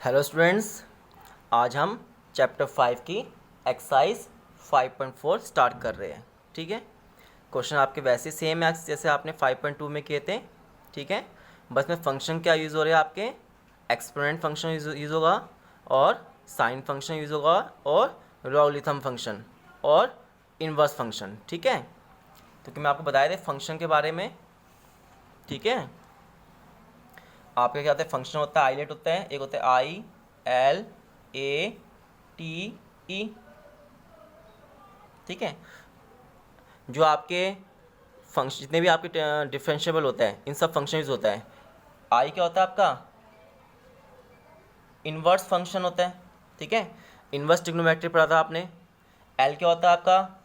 Hello students, आज हम chapter 5 की एक्सरसाइज 5.4 स्टार्ट कर रहे हैं। ठीक है, क्वेश्चन आपके वैसे सेम है जैसे आपने 5.2 में किए थे। ठीक है, बस में फंक्शन क्या यूज़ हो रहे हैं आपके, एक्सपोनेंट फंक्शन यूज़ होगा और साइन फंक्शन यूज़ होगा और लॉगरिथम फंक्शन और इनवर्स फंक्शन। ठीक है, तो कि मैं आपको बताया था फंक्शन के बारे में। ठीक है, आपके क्या होता है, फंक्शन होता है आइलेट होता है, एक होता है I L A T E. ठीक है, जो आपके फंक्शन जितने भी आपके डिफरेंशिएबल होता है इन सब फंक्शन यूज होता है। आई क्या होता है आपका इन्वर्स फंक्शन होता है। ठीक है, इन्वर्स ट्रिग्नोमेट्री पढ़ा था आपने। एल क्या होता है आपका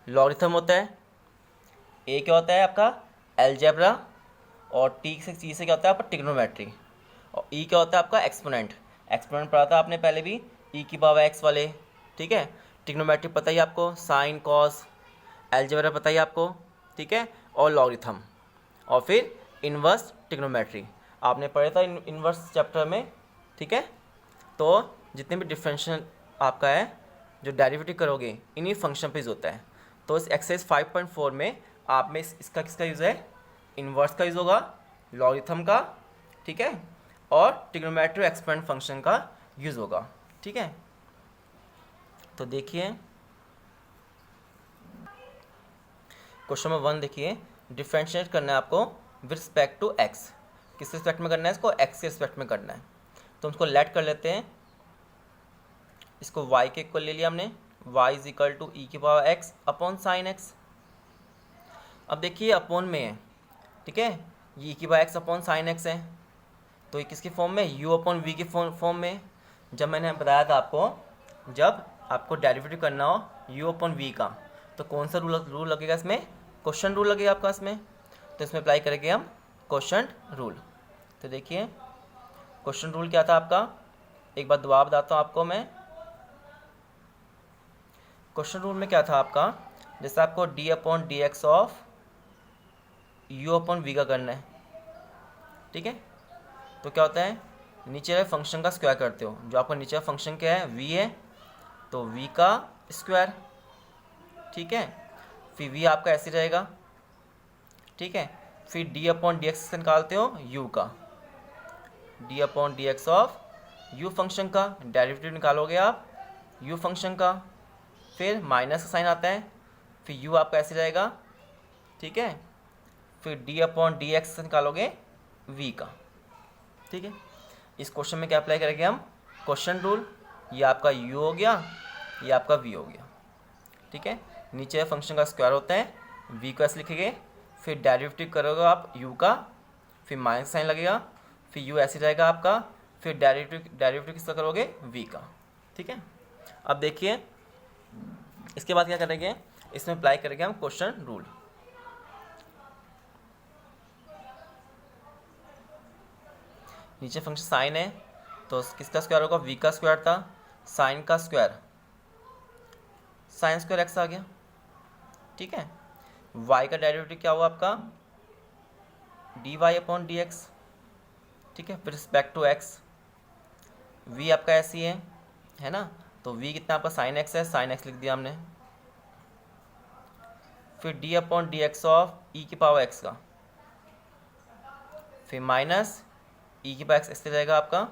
लॉगरिथम होता है। ए क्या होता है आपका एलजेब्रा और टी से क्या होता है आपका ट्रिग्नोमेट्री। और ई क्या होता है आपका एक्सपोनेंट। एक्सपोनेंट पढ़ा था आपने पहले भी, ई की पावर एक्स वाले। ठीक है, ट्रिग्नोमेट्री पता ही आपको, साइन कॉस, एलजेब्रा पता ही आपको। ठीक है, और लॉगरिथम और फिर इनवर्स ट्रिग्नोमेट्री आपने पढ़ा था इनवर्स चैप्टर में। ठीक है, तो जितने भी डिफरेंशियल आपका है जो डेरिवेटिव करोगे इन्हीं फंक्शन पे यूज़ होता है। तो इस एक्सरसाइज 5.4 में आप में इसका किसका यूज़ है, इन्वर्स का यूज़ होगा, लॉगरिथम का। ठीक है, और ट्रिग्नोमेट्री एक्सपोनेंट फंक्शन का यूज़ होगा। ठीक है, तो देखिए क्वेश्चन नंबर 1 देखिए, डिफरेंशिएट करना है आपको विद रिस्पेक्ट टू एक्स। किस रिस्पेक्ट में करना है, इसको एक्स के रिस्पेक्ट में करना है। तो हम इसको लेट कर लेते हैं, इसको y के इक्वल ले लिया हमने, y is equal to e की power x upon sine x. अब देखिए अपॉन में है, ठीक है, ये ई की power x upon sine x है, तो ये किसकी फॉर्म में, u अपॉन वी की फॉर्म में। जब मैंने बताया था आपको, जब आपको डेरिवेटिव करना हो u अपॉन वी का, तो कौन सा रूल लगेगा इसमें, क्वेश्चन रूल लगेगा आपका इसमें। तो इसमें अप्लाई करेंगे हम क्वेश्चन रूल। तो देखिए क्वेश्चन रूल क्या था आपका, एक बार दोबारा बताता हूँ आपको मैं। क्वेश्चन रूल में क्या था आपका, जैसे आपको d upon d x of u upon v का करना है। ठीक है, तो क्या होता है, नीचे वाले फंक्शन का स्क्वायर करते हो। जो आपका नीचे वाला फंक्शन क्या है, वी है, तो वी का स्क्वायर। ठीक है, फिर वी आपका ऐसे रहेगा। ठीक है, फिर डी अपॉन डी एक्स निकालते हो यू का, D upon d x of you function का डेरिवेटिव निकालोगे आप यू फंक्शन का, फिर माइनस का साइन आता है, फिर यू आपका ऐसे रहेगा। ठीक है, फिर डी अपॉन डी एक्स निकालोगे वी का। ठीक है, इस क्वेश्चन में क्या अप्लाई करेंगे हम, क्वेश्चन रूल। ये आपका u हो गया, ये आपका v हो गया। ठीक है, नीचे फंक्शन का स्क्वायर होता है, v को ऐसे लिखेंगे, फिर डेरिवेटिव करोगे आप u का, फिर माइनस साइन लगेगा, फिर u ऐसे रहेगा आपका, फिर डेरिवेटिव किसका करोगे, v का। ठीक है, अब देखिए इसके बाद क्या करेंगे, इसमें अप्लाई करेंगे हम क्वेश्चन रूल। नीचे फंक्शन साइन है, तो किसका स्क्वायर होगा, v का स्क्वायर था, साइन का स्क्वायर, साइन स्क्वायर एक्स आ गया। ठीक है, y का डेरिवेटिव क्या हुआ आपका, d y upon d x. ठीक है, फिर रिस्पेक्ट टू x, v आपका ऐसी है ना, तो v कितना आपका साइन एक्स है, साइन एक्स लिख दिया हमने। फिर d upon d x of e की पावर x का, फिर माइनस ई की पावर एक्स ऐसे रहेगा आपका,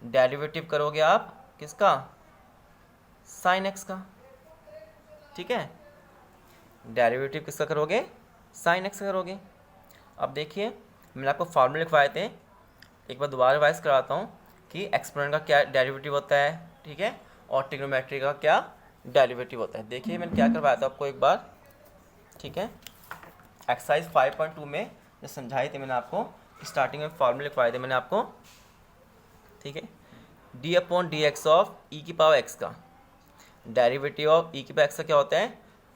डेरिवेटिव करोगे आप किसका, साइन एक्स का। ठीक है, डेरिवेटिव किसका करोगे, साइन एक्स का करोगे। अब देखिए मैंने आपको फार्मूले लिखवाए थे, एक बार दोबारा रिवाइज कराता हूँ कि एक्सपोनेंट का क्या डेरिवेटिव होता है। ठीक है, और ट्रिग्नोमेट्री का क्या डेरिवेटिव होता है। देखिए मैंने क्या करवाया था आपको एक बार। ठीक है, एक्सरसाइज 5.2 में जो समझाई थी मैंने आपको, स्टार्टिंग में फार्मूले लिखवाए थे मैंने आपको। ठीक है, d upon d x of e की पावर एक्स का डेरिवेटिव ऑफ ई की पावर एक्स का क्या होता है,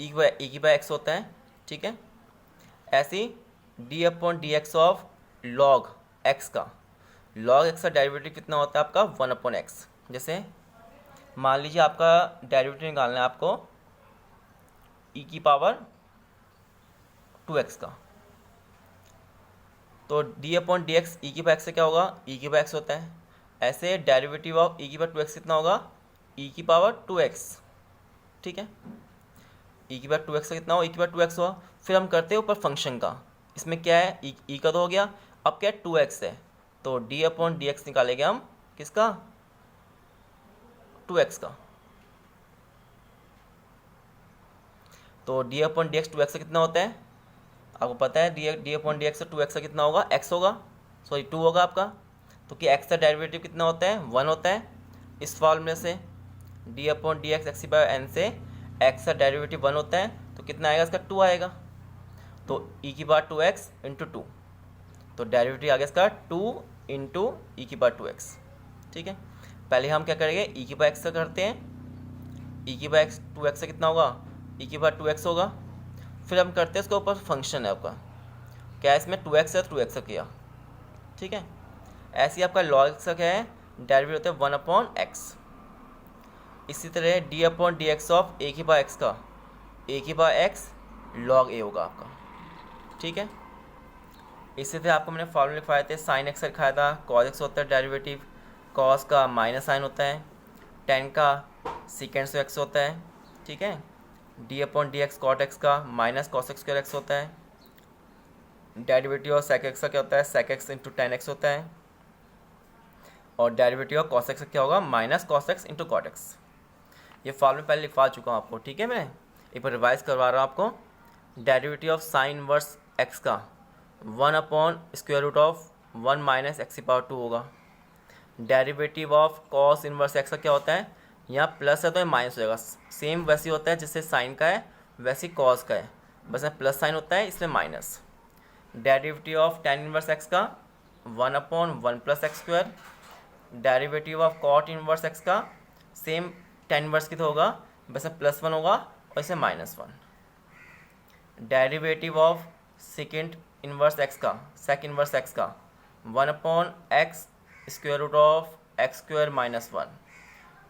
ई की पावर एक्स होता है। ठीक है, ऐसे ही d upon d x of log x का, लॉग एक्स का डेरिवेटिव कितना होता है आपका, 1 अपॉन एक्स। जैसे मान लीजिए आपका डेरिवेटिव निकालना है आपको ई की पावर 2x का, तो डी अपॉन डी एक्स ई की पावर एक्स से क्या होगा, ई की पावर एक्स होता है, ऐसे डेरिवेटिव ऑफ ई की पावर 2x कितना होगा, ई की पावर 2x, ठीक है। ई की पावर 2x का कितना हो, ई की पावर 2x हुआ। फिर हम करते हैं ऊपर फंक्शन का, इसमें क्या है, ई का तो हो गया, अब क्या है 2x है, तो डी अपॉन डी एक्स निकालेंगे हम, किसका, 2x का। तो D upon d x 2x का कितना होता है, आपको पता है d upon d x 2x का कितना होगा, x होगा, सॉरी 2 होगा आपका। तो कि x का डेरिवेटिव कितना होता है, 1 होता है। इस फॉर्मूले से d upon d x x by n से x का डेरिवेटिव 1 होता है, तो कितना आएगा इसका, 2 आएगा। तो e की पावर 2x इंटू 2, तो डेरिवेटिव आ गया इसका 2 इंटू ई की पावर 2x, ठीक है। पहले हम क्या करेंगे, ई की पावर x का करते हैं, ई की पावर 2x से कितना होगा, ई की पावर 2x होगा। फिर हम करते हैं इसके ऊपर फंक्शन है आपका, क्या है इसमें 2x है, 2x का किया, ठीक है। ऐसे ही आपका log x का क्या है, डेरिवेटिव होता है 1 अपॉन एक्स। इसी तरह d upon d x of a की पावर एक्स का, ए की पावर एक्स log a होगा आपका, ठीक है। इसी तरह आपको मैंने फॉर्मूले लिखवाए थे, साइन एक्स लिखाया था, कॉस एक्स होता है डेरिवेटिव, कॉस का माइनस साइन होता है, टेन का सीकेंड एक्स होता है, ठीक है। D upon d x cot x का minus cos x square x होता है। डेरिवेटिव ऑफ सेक एक्स का क्या होता है, sec x into tan x होता है। और डेरिवेटिव ऑफ कॉस एक्स का क्या होगा, minus cos x into cot x. ये फॉर्मूले पहले लिखवा चुका हूँ आपको, ठीक है। मैं एक बार रिवाइज करवा रहा हूँ आपको। Derivative of sine inverse x का 1 upon square root of 1 minus x की पावर 2 होगा। Derivative of cos inverse x का क्या होता है, यहाँ प्लस है तो ये माइनस हो जाएगा, सेम वैसे होता है जैसे साइन का है वैसे कॉस का है, बस यहाँ प्लस साइन होता है इसलिए minus. Derivative of tan inverse x का 1 upon 1 plus x square. Derivative of cot inverse x का सेम टेन इनवर्स की तो होगा, बस प्लस 1 होगा और इसे -1। Derivative of second inverse x का, सेक इनवर्स एक्स का 1 upon x square root of x square -1।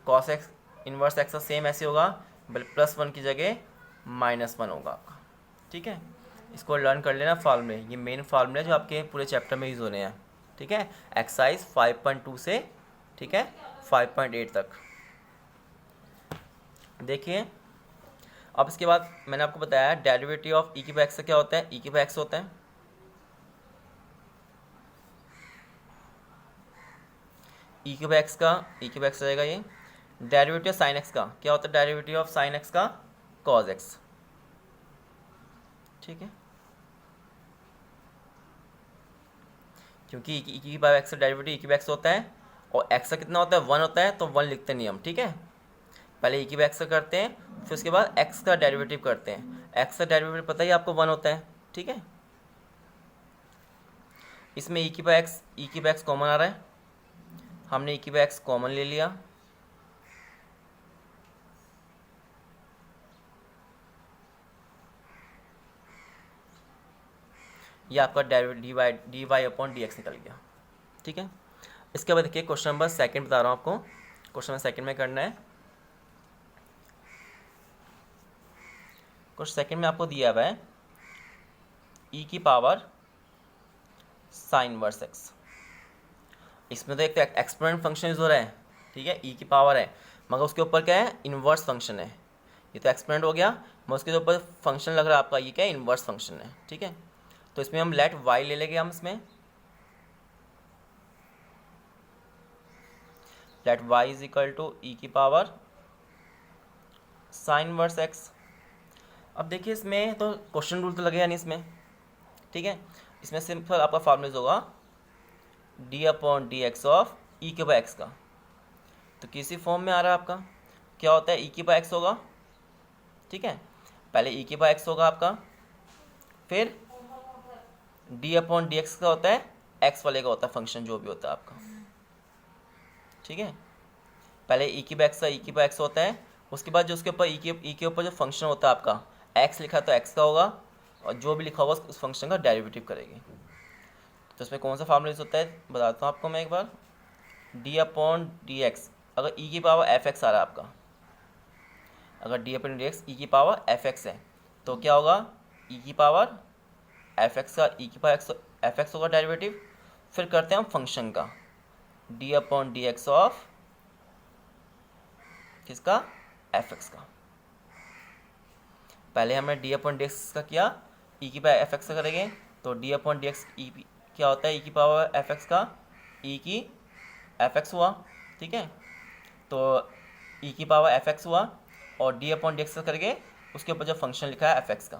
Cos x inverse x का सेम ऐसे होगा, बल्कि +1 की जगह -1 होगा आपका, ठीक है। इसको लर्न कर लेना फार्मूले, ये मेन फार्मूले जो आपके पूरे चैप्टर में यूज़ होने हैं, ठीक है। एक्सरसाइज 5.2 से, ठीक है, 5.8 तक देखिए। अब इसके बाद मैंने आपको बताया डेरिवेटिव ऑफ ई की पावर एक्स का क्या होता है, ई की पावर एक्स होता है। ई की पावर एक्स का, ई की पावर एक्स रहेगा ये। डेरिवेटिव ऑफ साइन एक्स का क्या होता है, डेरिवेटिव ऑफ साइन एक्स का कॉस एक्स, ठीक है। क्योंकि ई की पावर एक्स का डेरिवेटिव ई की पावर एक्स होता है और एक्स का कितना होता है, 1 होता है, तो 1 लिखते नहीं हम, ठीक है। पहले ई की पावर एक्स का करते हैं, फिर उसके बाद एक्स का डेरिवेटिव करते हैं। एक्स का डेरिवेटिव पता ही आपको 1 होता है, ठीक है। इसमें ई की पावर एक्स कॉमन आ रहा है, हमने ई की पावर एक्स कॉमन ले लिया। ये आपका derivative d y upon d x निकल गया, ठीक है। इसके बाद देखिए क्वेश्चन नंबर सेकंड बता रहा हूँ आपको, क्वेश्चन नंबर सेकंड में करना है। क्वेश्चन सेकंड में आपको दिया हुआ है ई की पावर साइन इनवर्स एक्स। इसमें तो एक तो एक्सपोनेंट फंक्शन यूज हो रहा है, ठीक है, ई की पावर है, मगर उसके ऊपर क्या है, इन्वर्स फंक्शन है। ये तो एक्सपोनेंट हो गया, मगर उसके ऊपर फंक्शन लग रहा है आपका, ये क्या है, इन्वर्स फंक्शन है, ठीक है। तो इसमें हम लेट वाई ले लेंगे, हम इसमें let y is equal to e की पावर साइन इनवर्स एक्स। अब देखिए इसमें तो क्वेश्चन रूल तो लगेगा नहीं इसमें, ठीक है। इसमें सिंपल आपका फॉर्मूला होगा d upon d x of e के बाय एक्स का। तो किसी फॉर्म में आ रहा है आपका, क्या होता है, ई के बाय एक्स होगा, ठीक है। पहले ई के बाय एक्स होगा आपका, फिर डी अपॉन डी एक्स का होता है, एक्स वाले का होता है फंक्शन जो भी होता है आपका, ठीक है। पहले ई की बाय एक्स का ई की बाय एक्स होता है, उसके बाद जो उसके ऊपर ई के ऊपर जो फंक्शन होता है आपका, एक्स लिखा तो एक्स का होगा, और जो भी लिखा होगा उस फंक्शन का डेरिवेटिव करेंगे। तो इसमें कौन सा फार्मूला यूज होता है बताता हूँ आपको मैं एक बार। डी अपॉन डी एक्स, अगर ई की पावर एफ एक्स आ रहा है आपका, अगर डी अपॉन डी एक्स ई की पावर एफ एक्स है, तो क्या होगा, ई की पावर एफ एक्स का ई की पावर एक्स एफ एक्स होगा डेरिवेटिव। फिर करते हैं हम फंक्शन का, D upon d x of किसका, एफ एक्स का। पहले हमने डी अपॉन डी एक्स का किया, ई की पावर एफ एक्स का करेंगे तो डी अपॉन डी एक्स ई क्या होता है, ई की पावर एफ एक्स का ई की एफ एक्स हुआ, ठीक है। तो ई की पावर एफ एक्स हुआ और डी अपॉन डी एक्स का करके उसके ऊपर जो फंक्शन लिखा है एफ एक्स का,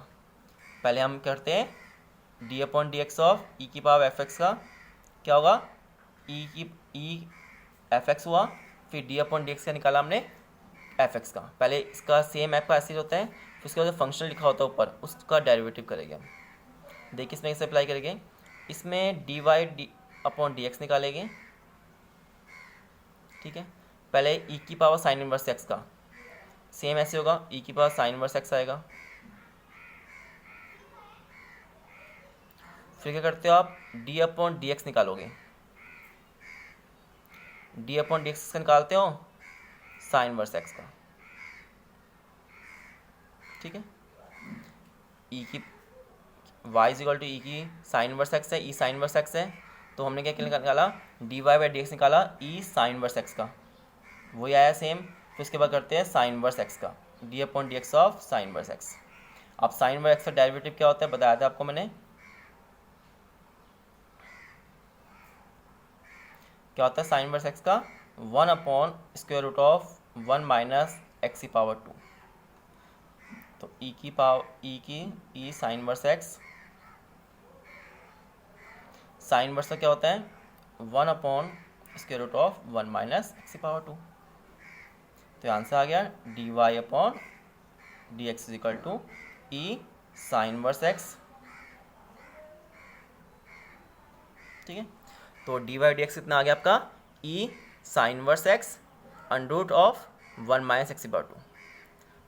पहले हम करते हैं d upon d x of e की पावर एफ एक्स का क्या होगा, ई एफ एक्स हुआ, फिर डी अपॉन डी एक्स का निकाला हमने एफ एक्स का। पहले इसका सेम एफ का ऐसे होता है, फिर उसके बाद जो फंक्शन लिखा होता है ऊपर उसका डेरिवेटिव करेंगे हम। देखिए इसमें कैसे अप्लाई करेंगे, इसमें d y d upon d x निकालेंगे, ठीक है। पहले ई की पावर साइन इनवर्स एक्स का सेम ऐसे होगा, ई की पावर साइन इनवर्स एक्स आएगा। फिर क्या करते हो आप, डी अपॉन डी एक्स निकालोगे, डी अपॉन डी एक्स का निकालते हो साइन इनवर्स एक्स का, ठीक है। ई की Y is equal to e की साइन इनवर्स एक्स है, ई साइन इनवर्स एक्स है, तो हमने क्या निकाला, d y by d x निकाला ई साइन इनवर्स एक्स का, वही आया सेम। फिर उसके बाद करते हैं साइन इनवर्स एक्स का, D upon d x of sine inverse x. अब साइन इनवर्स एक्स का डेरिवेटिव क्या होता है बताया था आपको मैंने, क्या होता है साइन इनवर्स एक्स का 1 upon square root of 1 minus x की पावर 2। तो ई की power e sine inverse x, sine inverse का क्या होता है 1 upon square root of 1 minus x की पावर 2। तो आंसर आ गया d y upon d x is equal to e sine inverse x, ठीक है। तो डी वाई डी एक्स कितना आ गया आपका, e sine inverse x under root of 1 minus x की पावर 2।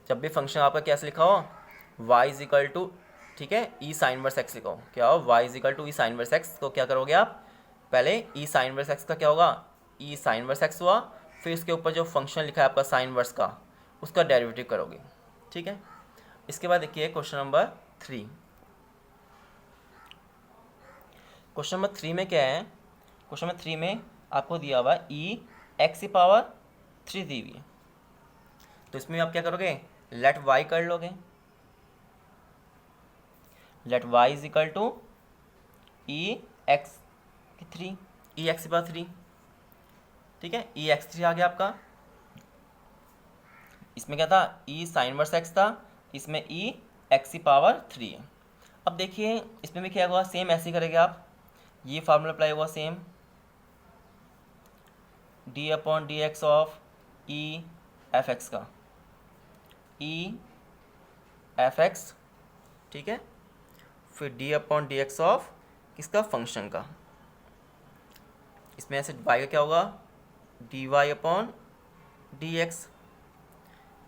जब भी फंक्शन आपका कैसे लिखा हो, वाई इज इक्वल टू, ठीक है, ई साइन इनवर्स एक्स लिखा हो, क्या हो y is equal to e sine inverse x, तो क्या करोगे आप, पहले ई साइन इनवर्स एक्स का क्या होगा, ई साइन इनवर्स एक्स हुआ, फिर इसके ऊपर जो फंक्शन लिखा है आपका साइन इनवर्स का उसका डेरिवेटिव करोगे, ठीक है। इसके बाद देखिए क्वेश्चन नंबर 3। क्वेश्चन नंबर 3 में क्या है, क्वेश्चन नंबर 3 में आपको दिया हुआ ई एक्स की पावर 3 दी हुई है, तो इसमें आप क्या करोगे, लेट वाई कर लोगे, let y is equal to e x की 3, ई एक्स की पावर 3, ठीक है। ई एक्स 3 आ गया आपका, इसमें क्या था ई साइन इनवर्स एक्स था, इसमें ई एक्स की पावर 3 है। अब देखिए इसमें भी क्या हुआ, सेम ऐसे ही करेंगे आप, ये फार्मूला अप्लाई हुआ same, d upon d x of e f x का, ई एफ एक्स, ठीक है, फिर d upon d x of किसका, फंक्शन का, इसमें ऐसे वाई का क्या होगा, d y upon d x,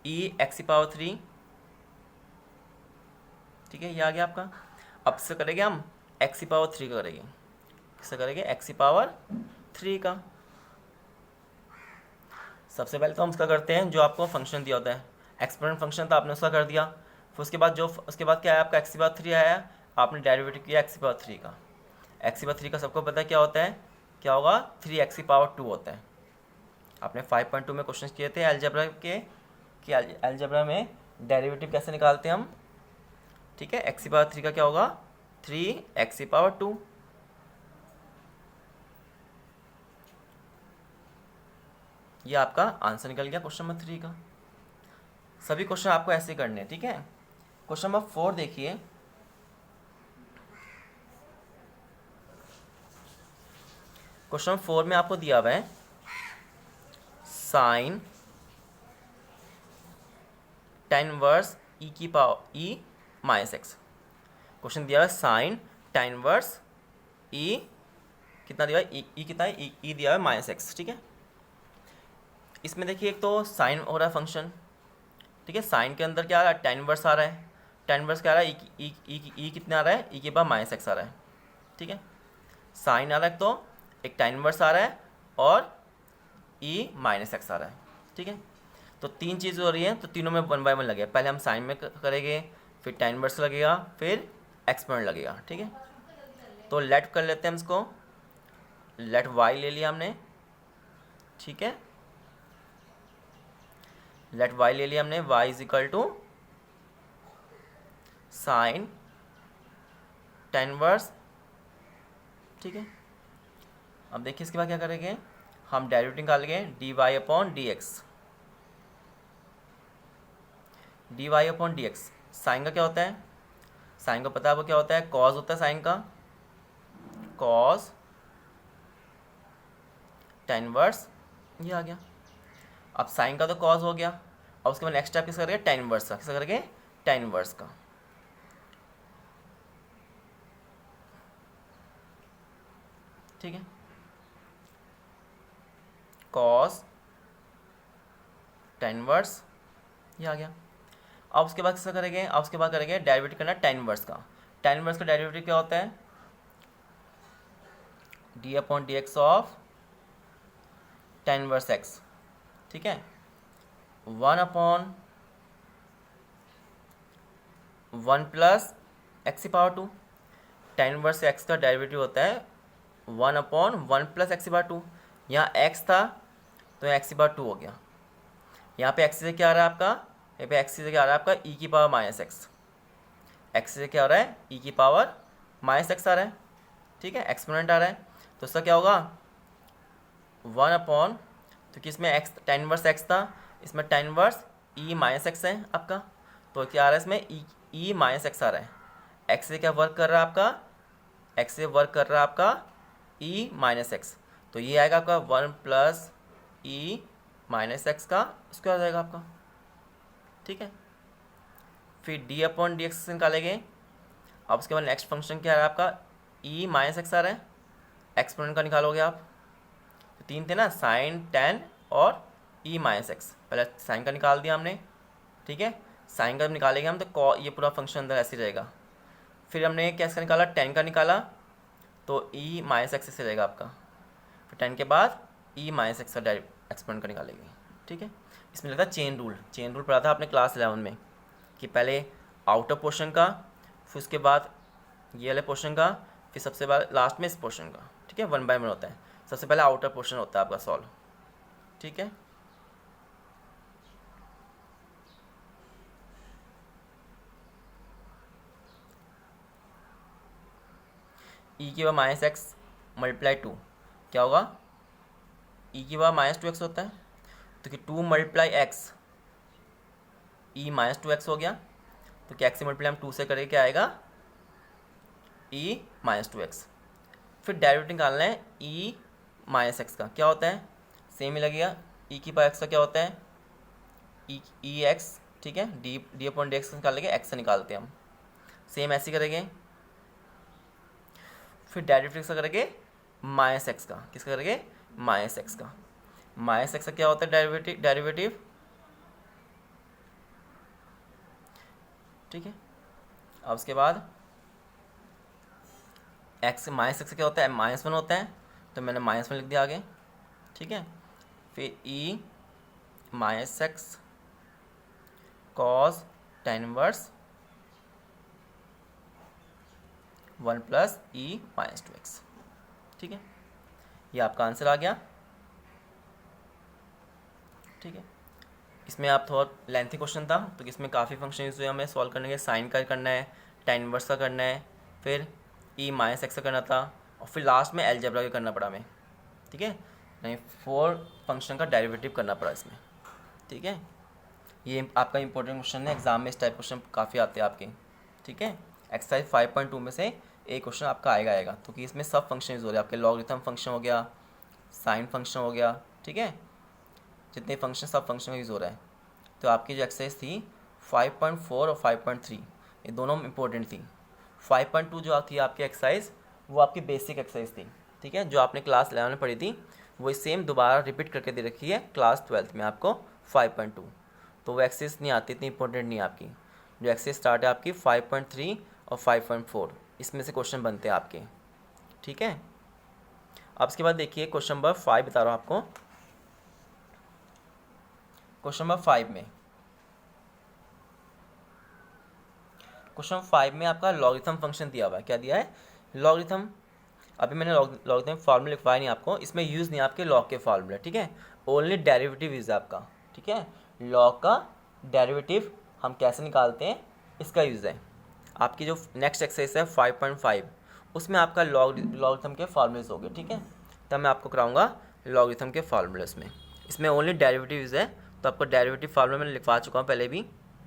e x की पावर 3, ठीक है, ये आ गया आपका। अब से करेंगे हम एक्स की पावर 3 का करेंगे, किससे करेंगे, एक्स की पावर 3 का। सबसे पहले तो हम उसका करते हैं जो आपको फंक्शन दिया होता है, एक्सपोनेंट फंक्शन था आपने उसका कर दिया, फिर उसके बाद क्या आया आपका एक्स की पावर 3 आया, आपने डेरिवेटिव किया एक्स की पावर 3 का। एक्स की पावर 3 का सबको पता है क्या होता है, क्या होगा 3 एक्स की पावर 2 होता है। आपने 5.2 में क्वेश्चन किए थे अलजेब्रा के, कि अलजेब्रा में डेरिवेटिव कैसे निकालते हैं हम, ठीक है। एक्स की पावर 3 का क्या होगा, 3 एक्स की पावर 2, ये आपका आंसर निकल गया क्वेश्चन नंबर 3 का। सभी क्वेश्चन आपको ऐसे करने हैं, ठीक है। क्वेश्चन नंबर 4 देखिए, क्वेश्चन 4 में आपको दिया हुआ है साइन tan इनवर्स ई की power E minus x. Question दिया हुआ है साइन tan इनवर्स ई, कितना दिया है, ई कितना है, ई दिया है माइनस एक्स, ठीक है। इसमें देखिए एक तो साइन हो रहा है फंक्शन, ठीक है, साइन के अंदर क्या आ रहा है, tan इनवर्स आ रहा है, tan इनवर्स क्या आ रहा है, ई कितना आ रहा है, ई के बाद माइनस एक्स आ रहा है, ठीक है। साइन आ रहा है तो एक tan इनवर्स आ रहा है और ई माइनस एक्स आ रहा है, ठीक है। तो तीन चीज़ हो रही है, तो तीनों में 1 बाय 1 लगेगा, पहले हम साइन में करेंगे, फिर tan इनवर्स लगेगा, फिर एक्सपोनेंट लगेगा, ठीक है। तो लेट कर लेते हैं हम इसको, लेट वाई ले लिया हमने, ठीक है, लेट y ले लिया हमने, y is equal to sine tan inverse. ठीक है, अब देखिए इसके बाद क्या करेंगे, हम डेरिवेटिव निकालेंगे dy upon dx। dy upon dx, sine का क्या होता है, साइन का पता है आपको क्या होता है, कॉस होता है साइन का, कॉस tan इनवर्स, ये आ गया। अब साइन का तो कॉस हो गया, अब उसके बाद नेक्स्ट स्टेप किसका करेंगे, tan इनवर्स का, किसका करेंगे, tan इनवर्स का। ठीक है, कॉस tan इनवर्स, ये आ गया। अब उसके बाद किसका करेंगे, अब उसके बाद करेंगे डेरिवेटिव करना tan इनवर्स का। tan इनवर्स का डेरिवेटिव क्या होता है, d upon d x of tan inverse x। ठीक है, 1 अपॉन 1 प्लस एक्स की पावर 2। tan इनवर्स x का डेरिवेटिव होता है 1 अपॉन 1 प्लस एक्स की पावर 2। यहाँ x था तो यहाँ एक्स की पावर 2 हो गया। यहाँ पे x से क्या आ रहा है आपका, यहाँ पे x से क्या आ रहा है आपका e की पावर माइनस एक्स। एक्स से क्या हो रहा है, e की पावर माइनस एक्स आ रहा है। ठीक है, एक्सपोनेंट आ रहा है, तो इसका क्या होगा 1 अपॉन, क्योंकि इसमें x tan इनवर्स x था, इसमें tan inverse e minus x है आपका, तो क्या आ रहा है इसमें e माइनस एक्स आ रहा है। x से क्या वर्क कर रहा है आपका, x से वर्क कर रहा है आपका e माइनस एक्स, तो ये आएगा आपका 1 प्लस e माइनस एक्स का स्क्वायर आ जाएगा आपका। ठीक है, फिर d अपॉन डी एक्स निकालेंगे। अब उसके बाद नेक्स्ट फंक्शन क्या आ रहा है आपका, e माइनस एक्स आ रहा है, एक्सपोनेंट का निकालोगे आप। तो तीन थे ना, साइन tan और e माइनस एक्स, पहले साइन का निकाल दिया हमने। ठीक है, साइन का निकालेंगे हम तो ये पूरा फंक्शन अंदर ऐसे ही रहेगा। फिर हमने क्या इसका निकाला, tan का निकाला, तो e माइनस एक्स से रहेगा आपका। फिर tan के बाद e माइनस एक्स का डायरेक्ट एक्सपोनेंट का निकालेंगे। ठीक है, इसमें लगता है चेन रूल, चेन रूल पढ़ा था आपने क्लास 11 में, कि पहले आउटर पोर्शन का, फिर उसके बाद ये वाले पोर्शन का, फिर सबसे बाद लास्ट में इस पोर्शन का। ठीक है, 1 बाय 1 होता है, सबसे पहले आउटर पोर्शन होता है आपका सॉल्व। ठीक है, e की पावर माइनस एक्स मल्टीप्लाई 2 क्या होगा, e की पावर माइनस 2x होता है, तो कि 2 multiply x, e minus 2x हो गया, तो क्या x से मल्टीप्लाई हम 2 से करेंगे, क्या आएगा e माइनस 2x। फिर डेरिवेटिव निकालना है e माइनस एक्स का, क्या होता है, सेम ही लगेगा, e की पावर x का क्या होता है e एक्स। ठीक है, डी अपॉन डी एक्स निकाल लेंगे, x से निकालते हैं हम, सेम ऐसे करेंगे। फिर डेरिवेटिव का करेंगे माइनस एक्स का, किसका करेंगे, माइनस एक्स का। माइनस एक्स का क्या होता है डेरिवेटिव। ठीक है, अब उसके बाद एक्स माइनस एक्स क्या होता है, -1 होता है, तो मैंने -1 लिख दिया आगे। ठीक है, फिर e minus x cos tan inverse 1 plus e minus 2x। ठीक है, ये आपका आंसर आ गया। ठीक है, इसमें आप थोड़ा लेंथी क्वेश्चन था, तो इसमें काफ़ी फंक्शन यूज हुए हमें सॉल्व करने के, साइन का करना है, tan इनवर्स का करना है, फिर e माइनस एक्स का करना था, और फिर लास्ट में अलजेब्रा का करना पड़ा हमें। ठीक है, नहीं 4 फंक्शन का डेरिवेटिव करना पड़ा इसमें। ठीक है, ये आपका इंपॉर्टेंट क्वेश्चन है, एग्जाम में इस टाइप क्वेश्चन काफ़ी आते हैं आपके। ठीक है, एक्सरसाइज 5.2 में से एक क्वेश्चन आपका आएगा, तो कि इसमें सब फंक्शन यूज हो रहे हैं आपके, लॉगरिथम फंक्शन हो गया, साइन फंक्शन हो गया। ठीक है, जितने फंक्शन सब फंक्शन का यूज़ हो रहा है। तो आपकी जो एक्सरसाइज थी 5.4 और 5.3 ये दोनों इंपॉर्टेंट थी। 5.2 जो थी आपकी एक्सरसाइज, वो आपकी बेसिक एक्सरसाइज थी। ठीक है, जो आपने क्लास 11 में पढ़ी थी वही सेम दोबारा रिपीट करके दे रखी है क्लास 12 में आपको 5.2। तो वो एक्सरसाइज नहीं आती, इतनी इंपॉर्टेंट नहीं आपकी। जो एक्सरसाइज स्टार्ट है आपकी 5.3 और 5.4, इसमें से क्वेश्चन बनते हैं आपके। ठीक है, अब इसके बाद देखिए क्वेश्चन नंबर 5 बता रहा हूँ आपको। क्वेश्चन नंबर 5 में, क्वेश्चन 5 में आपका लॉगरिथम फंक्शन दिया हुआ है। क्या दिया है, लॉगरिथम। अभी मैंने लॉगरिथम फार्मूला लिखवाया नहीं आपको, इसमें यूज़ नहीं है आपके लॉग के फार्मूले, ठीक है, ओनली डेरिवेटिव यूज़ है आपका, ठीक है। लॉग का डेरिवेटिव हम कैसे निकालते हैं इसका यूज़ है। आपकी जो नेक्स्ट एक्सरसाइज है 5.5 उसमें आपका लॉगरिथम के फार्मूलेज हो गए, ठीक है। तब मैं आपको कराऊंगा लॉगरिथम के फार्मूले इसमें ओनली डेरिवेटिव यूज़ है, तो आपको डेरिवेटिव फार्मूला मैंने लिखवा चुका हूँ पहले भी,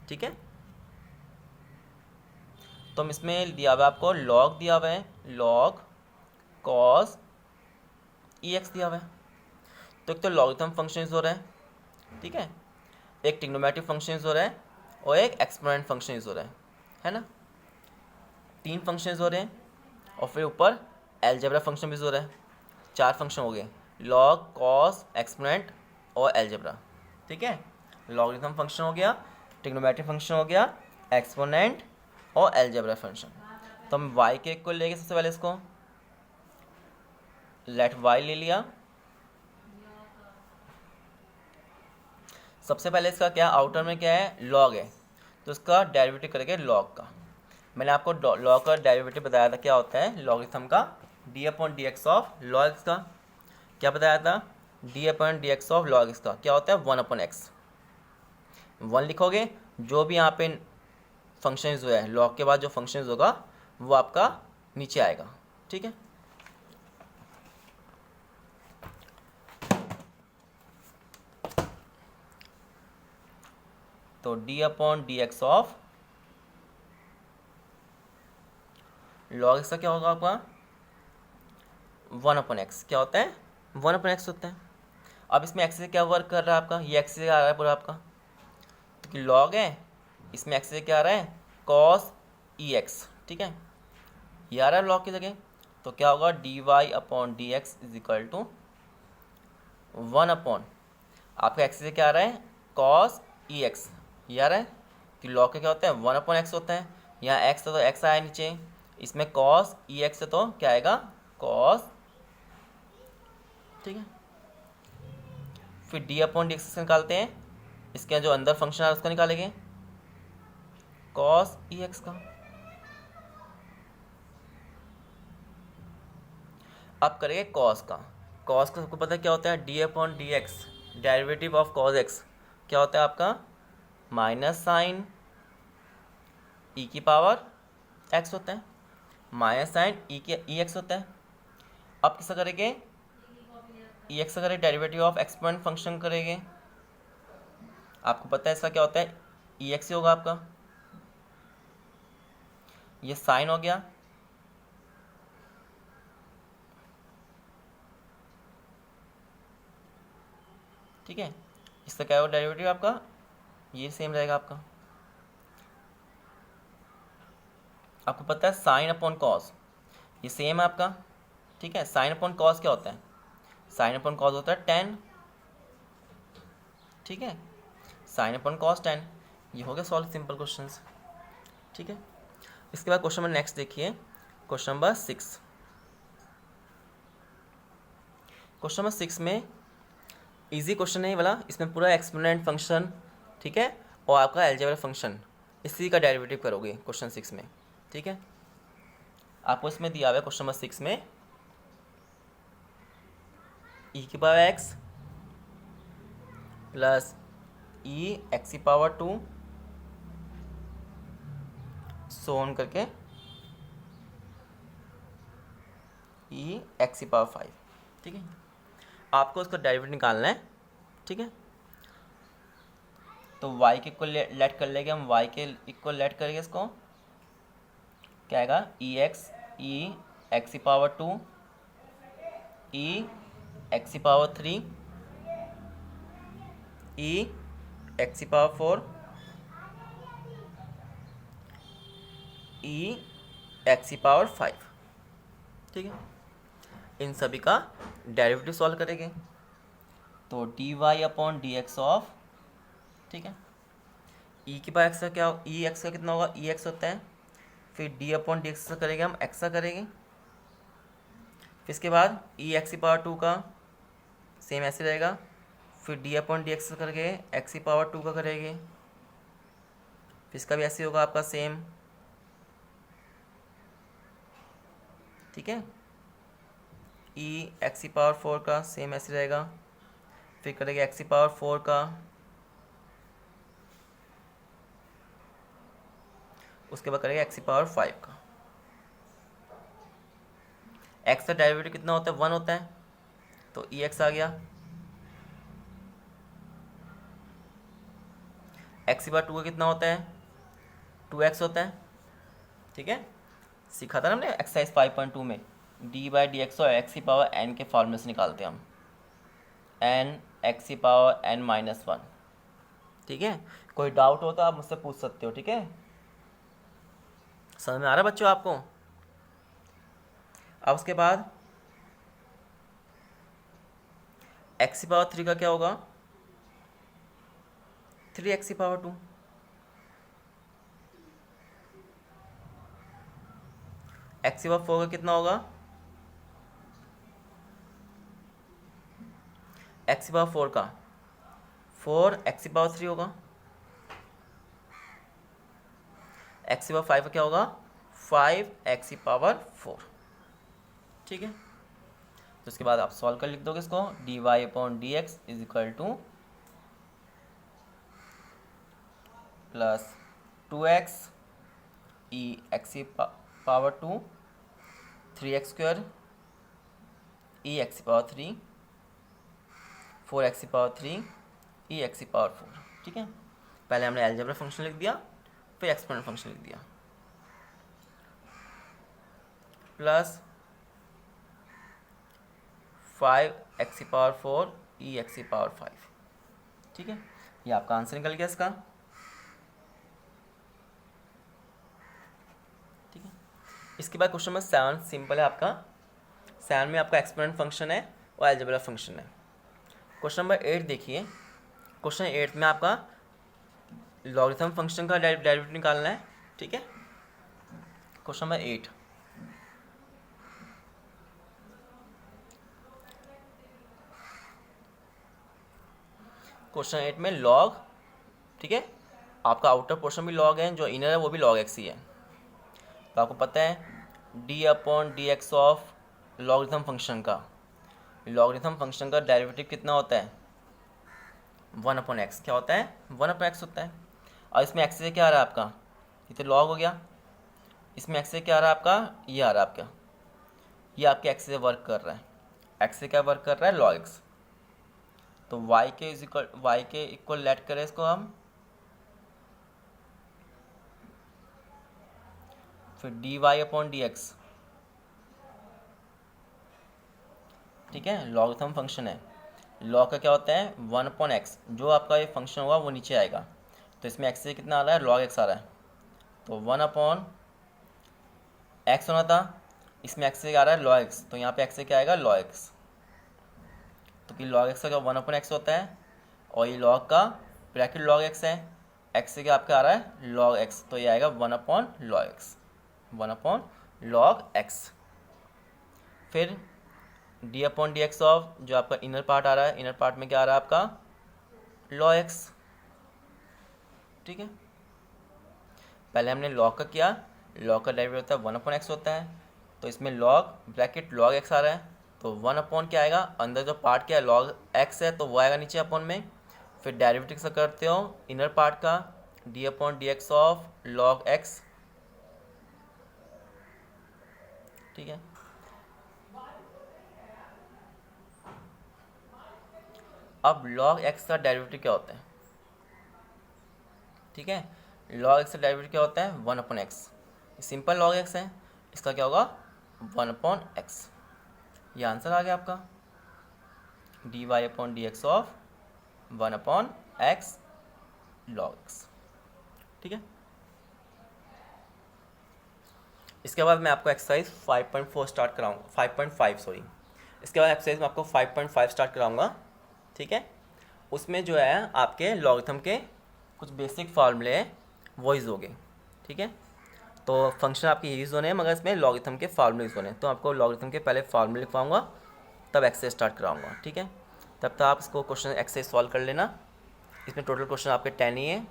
ठीक है। तो हम इसमें दिया हुआ है आपको लॉग दिया हुआ है, लॉग कॉस ई एक्स दिया हुआ है। तो एक तो लॉगरिथम फंक्शन हो रहा है, ठीक है, एक ट्रिग्नोमेट्रिक फंक्शन हो रहा है और एक एक्सपोनेंट फंक्शन हो रहा है ना। 3 फंक्शन हो रहे हैं और फिर ऊपर अलजेब्रा फंक्शन भी हो रहा है। 4 फंक्शन हो गए, लॉग कॉस एक्सपोनेंट और अलजेब्रा, ठीक है। लॉगरिथम फंक्शन हो गया, ट्रिग्नोमेट्रिक फंक्शन हो गया, एक्सपोनेंट और अलजेब्रा फंक्शन। तो हम y के इक्वल लेंगे सबसे पहले, इसको लेट y ले लिया। सबसे पहले इसका क्या आउटर में क्या है, लॉग है, तो इसका डेरिवेटिव करेंगे लॉग का। मैंने आपको लॉग का डेरिवेटिव बताया था क्या होता है लॉगरिथम का, d/dx ऑफ लॉग एक्स का। क्या बताया था, d/dx ऑफ लॉग एक्स का क्या होता है 1/x। 1 लिखोगे, जो भी यहाँ पे फंक्शन जो है लॉग के बाद जो फंक्शन होगा वो आपका नीचे आएगा, ठीक है। तो d/dx ऑफ लॉग एक्स का क्या होगा आपका 1/x। क्या होता है 1/x होता है। अब इसमें x से क्या वर्क कर रहा है आपका, ये x से आ रहा है पूरा आपका, तो कि लॉग है, इसमें x से क्या आ रहा है cos ex, ठीक है, ये आ रहा है लॉग की जगह। तो क्या होगा dy/dx इज इक्वल टू 1 आपका x से क्या आ रहा है cos ex, ये आ रहा है कि लॉग का क्या होता है 1/x होता है। यहाँ x तो x आया नीचे, इसमें cos ex से तो क्या आएगा cos, ठीक है। फिर d/dx से निकालते हैं, इसके जो अंदर फंक्शन है उसका निकालेंगे cos ex का। अब करेंगे cos का। cos का सबको पता है क्या होता है d/dx derivative of cos x क्या होता है आपका माइनस साइन e की पावर x होता है, माइनस साइन ई एक्स होता है। अब किसका करेंगे ई एक्स का करेंगे डेरिवेटिव ऑफ एक्सपोनेंट फंक्शन करेंगे। आपको पता है इसका क्या होता है ई एक्स ही होगा आपका, ये साइन हो गया, ठीक है। इसका क्या होगा डेरिवेटिव आपका, ये सेम रहेगा आपका। आपको पता है साइन अपॉन कॉस ये सेम है आपका, ठीक है। साइन अपॉन कॉस क्या होता है, साइन अपॉन कॉस होता है 10, ठीक है, साइन अपॉन कॉस 10। ये हो गया सॉल्व सिंपल क्वेश्चंस, ठीक है। इसके बाद क्वेश्चन नंबर नेक्स्ट देखिए, क्वेश्चन नंबर 6। क्वेश्चन नंबर 6 में इजी क्वेश्चन नहीं वाला, इसमें पूरा एक्सपोनेंट फंक्शन, ठीक है, और आपका अलजेब्रा फंक्शन इसी का डेरिवेटिव करोगे क्वेश्चन 6 में, ठीक है। आपको इसमें दिया हुआ है क्वेश्चन नंबर 6 में e की पावर x प्लस ई एक्स की पावर 2 सोन करके ई एक्स की पावर 5, ठीक है। आपको उसका डेरिवेटिव निकालना है, ठीक है। तो y के इक्वल लेट कर लेंगे हम, y के इक्वल लेट करेंगे इसको, क्या आएगा ई एक्स की पावर 2 ई एक्स की पावर 3 ई एक्स की पावर 4 ई एक्स की पावर 5, ठीक है। इन सभी का डेरिवेटिव सॉल्व करेंगे। तो dy/dx ऑफ, ठीक है, ई की पावर एक्स का क्या, ई एक्स का कितना होगा ई एक्स होता है, फिर d/dx का करेंगे हम एक्स का करेंगे, फिर इसके बाद ई एक्स की पावर 2 का सेम ऐसे रहेगा, फिर d/dx का करके एक्स की पावर 2 का करेंगे, फिर इसका भी ऐसे होगा आपका सेम, ठीक है। ई एक्स की पावर 4 का सेम ऐसे रहेगा, फिर करेंगे एक्स की पावर 4 का, उसके बाद करेंगे एक्स की पावर 5 का। एक्स का डेरिवेटिव कितना होता है, 1 होता है, तो ई एक्स आ गया। एक्स की पावर 2 का कितना होता है, 2x होता है, ठीक है। सीखा था ना हमने एक्सरसाइज 5.2 में, डी बाई डी एक्स और एक्स की पावर n के फॉर्मूले से निकालते हैं हम, n एक्स की पावर n-1, ठीक है। कोई डाउट हो तो आप मुझसे पूछ सकते हो, ठीक है। समझ में आ रहा है बच्चों आपको। अब उसके बाद एक्स की पावर 3 का क्या होगा, 3x की पावर 2, एक्स की पावर 4 का कितना होगा, एक्स की पावर 4 का 4 एक्स की पावर 3 होगा, एक्स की पावर 5 का क्या होगा, 5 एक्स की पावर 4, ठीक है। तो उसके बाद आप सॉल्व कर लिख दोगे इसको, d y upon d x is equal to plus 2x e x की power 2, 3x square e x की पावर 3, 4x की पावर 3 ई एक्स की पावर 4, ठीक है। पहले हमने अलजेब्रा फंक्शन लिख दिया, फिर एक्सपोनेंट फंक्शन लिख दिया, प्लस 5x की पावर 4 ई एक्स की पावर 5, ठीक है। ये आपका आंसर निकल गया इसका, ठीक है। इसके बाद क्वेश्चन नंबर 7 सिंपल है आपका, 7 में आपका एक्सपोनेंट फंक्शन है और अलजेब्रा फंक्शन है। क्वेश्चन नंबर 8 देखिए, क्वेश्चन 8 में आपका लॉगरिथम फंक्शन का डेरिवेटिव निकालना है, ठीक है। क्वेश्चन नंबर 8, क्वेश्चन 8 में लॉग, ठीक है, आपका आउटर पोर्शन भी लॉग है, जो इनर है वो भी लॉग एक्स ही है। तो आपको पता है d upon d x of logarithm function का, लॉगरिथम फंक्शन का डेरिवेटिव कितना होता है, 1 अपॉन एक्स, क्या होता है, 1 अपॉन एक्स होता है। और इसमें एक्स से क्या आ रहा है आपका, ये तो लॉग हो गया, इसमें एक्स से क्या आ रहा है आपका, ये आ रहा है आपका, ये आपके एक्स से वर्क कर रहा है, एक्स से क्या वर्क कर रहा है, लॉग एक्स। तो y के इक्वल लेट करें इसको हम, फिर d y upon d x, ठीक है। लॉगरिथम फंक्शन है, लॉग का क्या होता है, 1 अपॉन एक्स, जो आपका ये फंक्शन होगा वो नीचे आएगा। तो इसमें एक्स से कितना आ रहा है, लॉग एक्स आ रहा है, तो 1 अपॉन एक्स होना था, इसमें एक्स से आ रहा है लॉग एक्स, तो यहाँ पे एक्स से क्या आएगा, लॉग एक्स। तो कि लॉग एक्स का क्या 1 अपॉन एक्स होता है, और ये लॉग का ब्रैकेट लॉग एक्स है, एक्स से क्या आपका आ रहा है, लॉग एक्स, तो ये आएगा 1 upon log x, 1 upon log x. फिर d upon d x of, जो आपका इनर पार्ट आ रहा है, इनर पार्ट में क्या आ रहा है आपका, लॉग एक्स, ठीक है। पहले हमने लॉग का किया, लॉग का डेरिवेटिव होता है 1 अपॉन एक्स होता है, तो इसमें लॉग ब्रैकेट लॉग एक्स आ रहा है, तो 1 अपॉन क्या आएगा, अंदर जो पार्ट क्या है लॉग एक्स है, तो वो आएगा नीचे अपॉन में। फिर डेरिवेटिव से करते हो इनर पार्ट का, D upon d x of log x, ठीक है। अब log x का डेरिवेटिव क्या होता है, ठीक है। log x का डेरिवेटिव क्या होता है, 1 upon x, simple log x है, इसका क्या होगा, 1 अपॉन एक्स। ये आंसर आ गया आपका, d y upon d x of 1 upon x log x, ठीक है। इसके बाद मैं आपको एक्सरसाइज 5.4 स्टार्ट कराऊंगा, 5.5 सॉरी, इसके बाद एक्सरसाइज में आपको 5.5 स्टार्ट कराऊंगा, ठीक है। उसमें जो है आपके लॉगरिथम के कुछ बेसिक फार्मूले वो यूज़ होंगे, ठीक है। तो फंक्शन आपके यूज़ होने हैं, मगर इसमें लॉगरिथम के फार्मूले यूज़ होने हैं, तो आपको लॉगरिथम के पहले फार्मूले लिखवाऊंगा, तब एक्सरसाइज स्टार्ट कराऊंगा, ठीक है। तब तक आप इसको क्वेश्चन एक्सरसाइज सॉल्व कर लेना, इसमें टोटल क्वेश्चन आपके 10 ही है,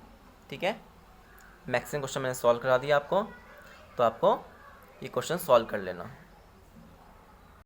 ठीक है। मैक्सिमम क्वेश्चन मैंने सॉल्व करा दिया आपको, तो आपको ये क्वेश्चन सॉल्व कर लेना।